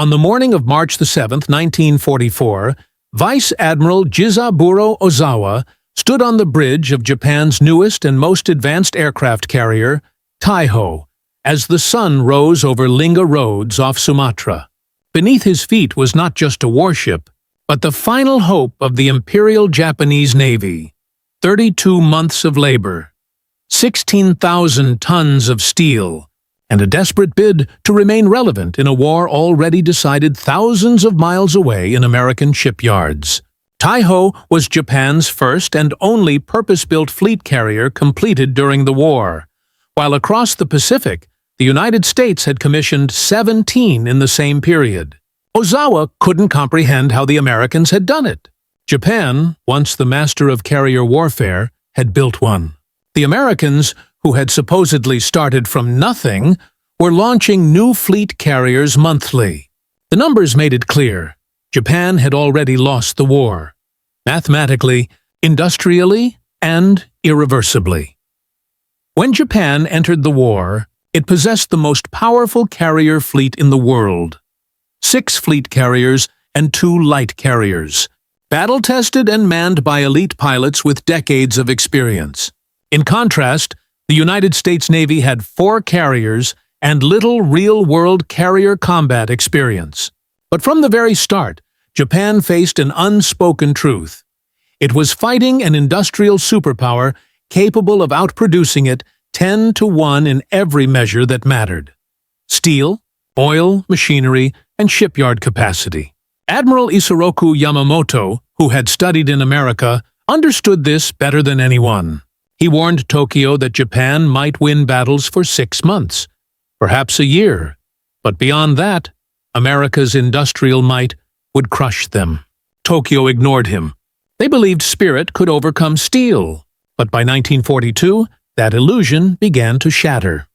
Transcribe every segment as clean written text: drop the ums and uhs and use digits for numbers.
On the morning of March the 7th, 1944, Vice Admiral Jizaburo Ozawa stood on the bridge of Japan's newest and most advanced aircraft carrier, Taiho, as the sun rose over Lingga Roads off Sumatra. Beneath his feet was not just a warship, but the final hope of the Imperial Japanese Navy. 32 months of labor, 16,000 tons of steel, and a desperate bid to remain relevant in a war already decided thousands of miles away in American shipyards. Taiho was Japan's first and only purpose-built fleet carrier completed during the war, while across the Pacific, the United States had commissioned 17 in the same period. Ozawa couldn't comprehend how the Americans had done it. Japan, once the master of carrier warfare, had built one. The Americans, who had supposedly started from nothing, were launching new fleet carriers monthly. The numbers made it clear. Japan had already lost the war. Mathematically, industrially, and irreversibly. When Japan entered the war, it possessed the most powerful carrier fleet in the world. 6 fleet carriers and 2 light carriers, battle-tested and manned by elite pilots with decades of experience. In contrast, the United States Navy had 4 carriers and little real-world carrier combat experience. But from the very start, Japan faced an unspoken truth. It was fighting an industrial superpower capable of outproducing it 10-to-1 in every measure that mattered: steel, oil, machinery, and shipyard capacity. Admiral Isoroku Yamamoto, who had studied in America, understood this better than anyone. He warned Tokyo that Japan might win battles for 6 months, perhaps a year, but beyond that, America's industrial might would crush them. Tokyo ignored him. They believed spirit could overcome steel, but by 1942, that illusion began to shatter.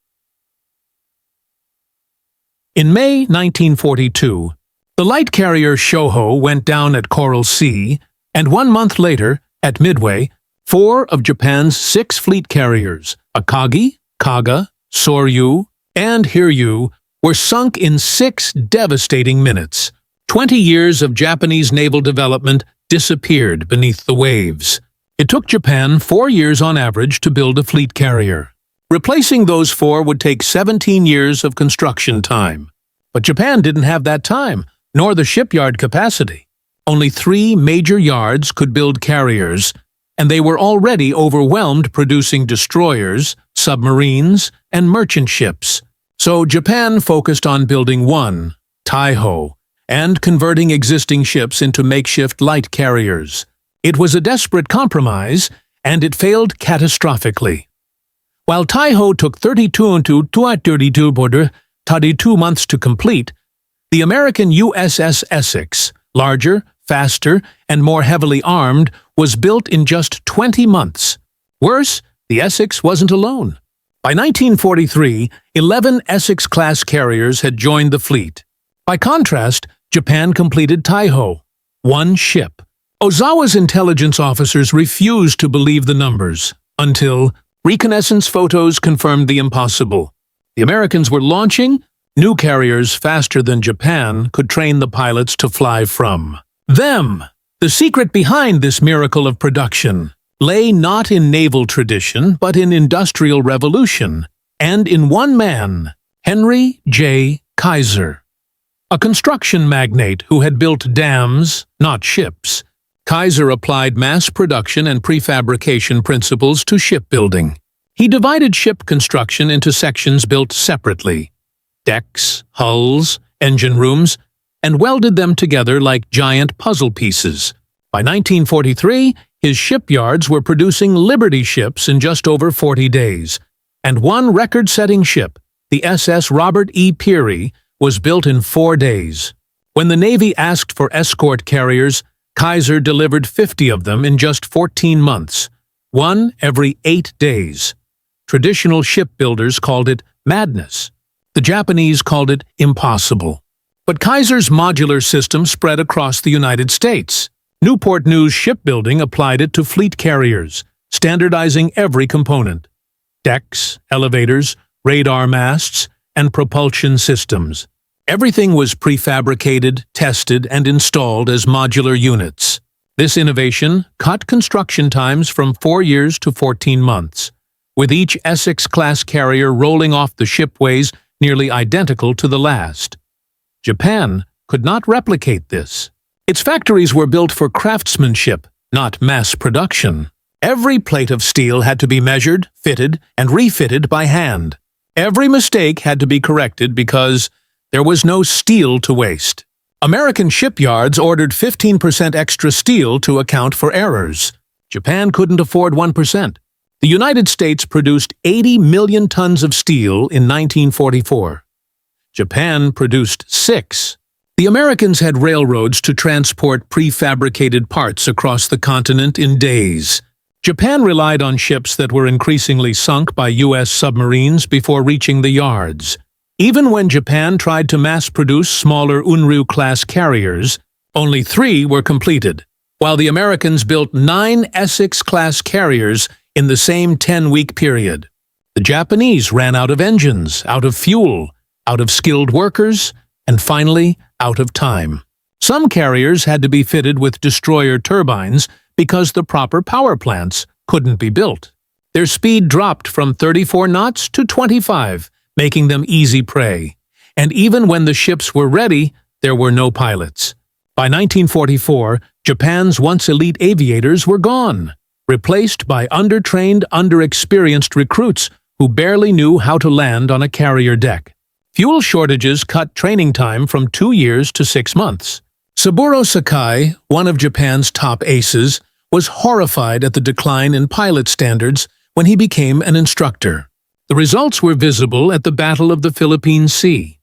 In May 1942, the light carrier Shoho went down at Coral Sea, and 1 month later, at Midway, 4 of Japan's 6 fleet carriers, Akagi, Kaga, Soryu, and Hiryu, were sunk in 6 devastating minutes. 20 years of Japanese naval development disappeared beneath the waves. It took Japan 4 years on average to build a fleet carrier. Replacing those 4 would take 17 years of construction time. But Japan didn't have that time, nor the shipyard capacity. Only 3 major yards could build carriers, and they were already overwhelmed producing destroyers, submarines, and merchant ships. So Japan focused on building one, Taihō, and converting existing ships into makeshift light carriers. It was a desperate compromise, and it failed catastrophically. While Taiho took 32 months to complete, the American USS Essex, larger, faster, and more heavily armed, was built in just 20 months. Worse, the Essex wasn't alone. By 1943, 11 Essex-class carriers had joined the fleet. By contrast, Japan completed Taiho, 1 ship. Ozawa's intelligence officers refused to believe the numbers, until reconnaissance photos confirmed the impossible. The Americans were launching new carriers faster than Japan could train the pilots to fly from. The secret behind this miracle of production lay not in naval tradition, but in industrial revolution, and in one man, Henry J. Kaiser. A construction magnate who had built dams, not ships, Kaiser applied mass production and prefabrication principles to shipbuilding. He divided ship construction into sections built separately: decks, hulls, engine rooms, and welded them together like giant puzzle pieces. By 1943, his shipyards were producing Liberty ships in just over 40 days, and one record-setting ship, the SS Robert E. Peary, was built in 4 days. When the Navy asked for escort carriers, Kaiser delivered 50 of them in just 14 months, one every 8 days. Traditional shipbuilders called it madness. The Japanese called it impossible. But Kaiser's modular system spread across the United States. Newport News Shipbuilding applied it to fleet carriers, standardizing every component: decks, elevators, radar masts, and propulsion systems. Everything was prefabricated, tested, and installed as modular units. This innovation cut construction times from 4 years to 14 months, with each Essex-class carrier rolling off the shipways nearly identical to the last. Japan could not replicate this. Its factories were built for craftsmanship, not mass production. Every plate of steel had to be measured, fitted, and refitted by hand. Every mistake had to be corrected because there was no steel to waste. American shipyards ordered 15% extra steel to account for errors. Japan couldn't afford 1%. The United States produced 80 million tons of steel in 1944. Japan produced 6. The Americans had railroads to transport prefabricated parts across the continent in days. Japan relied on ships that were increasingly sunk by U.S. submarines before reaching the yards. Even when Japan tried to mass-produce smaller Unru-class carriers, only 3 were completed, while the Americans built 9 Essex-class carriers in the same 10-week period. The Japanese ran out of engines, out of fuel, out of skilled workers, and finally, out of time. Some carriers had to be fitted with destroyer turbines because the proper power plants couldn't be built. Their speed dropped from 34 knots to 25, making them easy prey. And even when the ships were ready, there were no pilots. By 1944, Japan's once elite aviators were gone, replaced by undertrained, underexperienced recruits who barely knew how to land on a carrier deck. Fuel shortages cut training time from 2 years to 6 months. Saburo Sakai, one of Japan's top aces, was horrified at the decline in pilot standards when he became an instructor. The results were visible at the Battle of the Philippine Sea.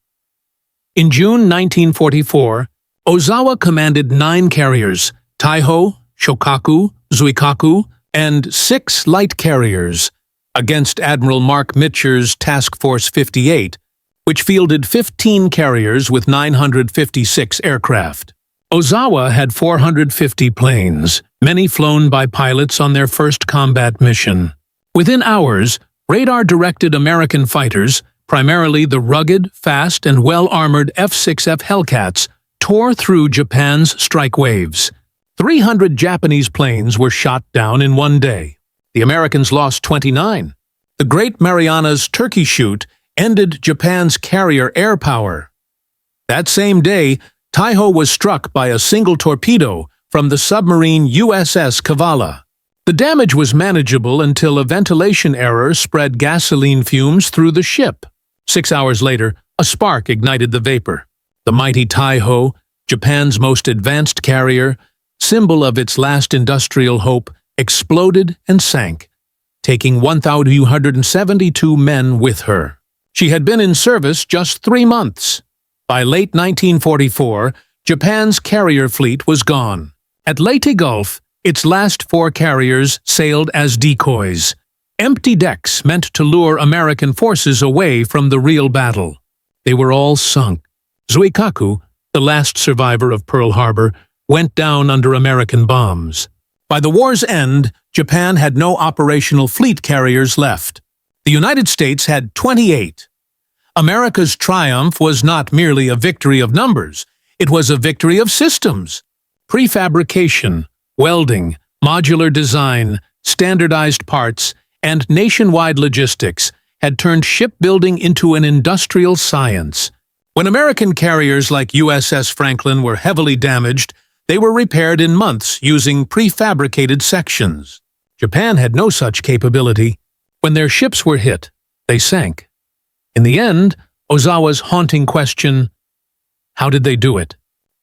In June 1944, Ozawa commanded 9 carriers, Taiho, Shokaku, Zuikaku, and 6 light carriers, against Admiral Mark Mitcher's Task Force 58, which fielded 15 carriers with 956 aircraft. Ozawa had 450 planes, many flown by pilots on their first combat mission. Within hours, radar-directed American fighters, primarily the rugged, fast, and well-armored F-6F Hellcats, tore through Japan's strike waves. 300 Japanese planes were shot down in one day. The Americans lost 29. The Great Marianas Turkey Shoot ended Japan's carrier air power. That same day, Taiho was struck by a single torpedo from the submarine USS Kavala. The damage was manageable until a ventilation error spread gasoline fumes through the ship. 6 hours later, a spark ignited the vapor. The mighty Taiho, Japan's most advanced carrier, symbol of its last industrial hope, exploded and sank, taking 1,272 men with her. She had been in service just 3 months. By late 1944, Japan's carrier fleet was gone. At Leyte Gulf, its last 4 carriers sailed as decoys, empty decks meant to lure American forces away from the real battle. They were all sunk. Zuikaku, the last survivor of Pearl Harbor, went down under American bombs. By the war's end, Japan had no operational fleet carriers left. The United States had 28. America's triumph was not merely a victory of numbers, it was a victory of systems. Prefabrication, welding, modular design, standardized parts, and nationwide logistics had turned shipbuilding into an industrial science. When American carriers like USS Franklin were heavily damaged, they were repaired in months using prefabricated sections. Japan had no such capability. When their ships were hit, they sank. In the end, Ozawa's haunting question, "How did they do it?"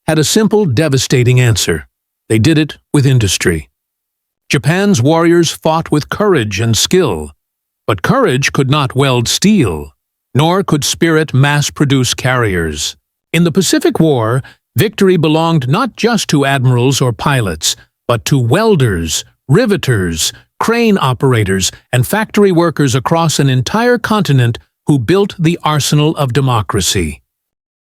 had a simple, devastating answer. They did it with industry. Japan's warriors fought with courage and skill, but courage could not weld steel, nor could spirit mass-produce carriers. In the Pacific War, victory belonged not just to admirals or pilots, but to welders, riveters, crane operators, and factory workers across an entire continent who built the arsenal of democracy.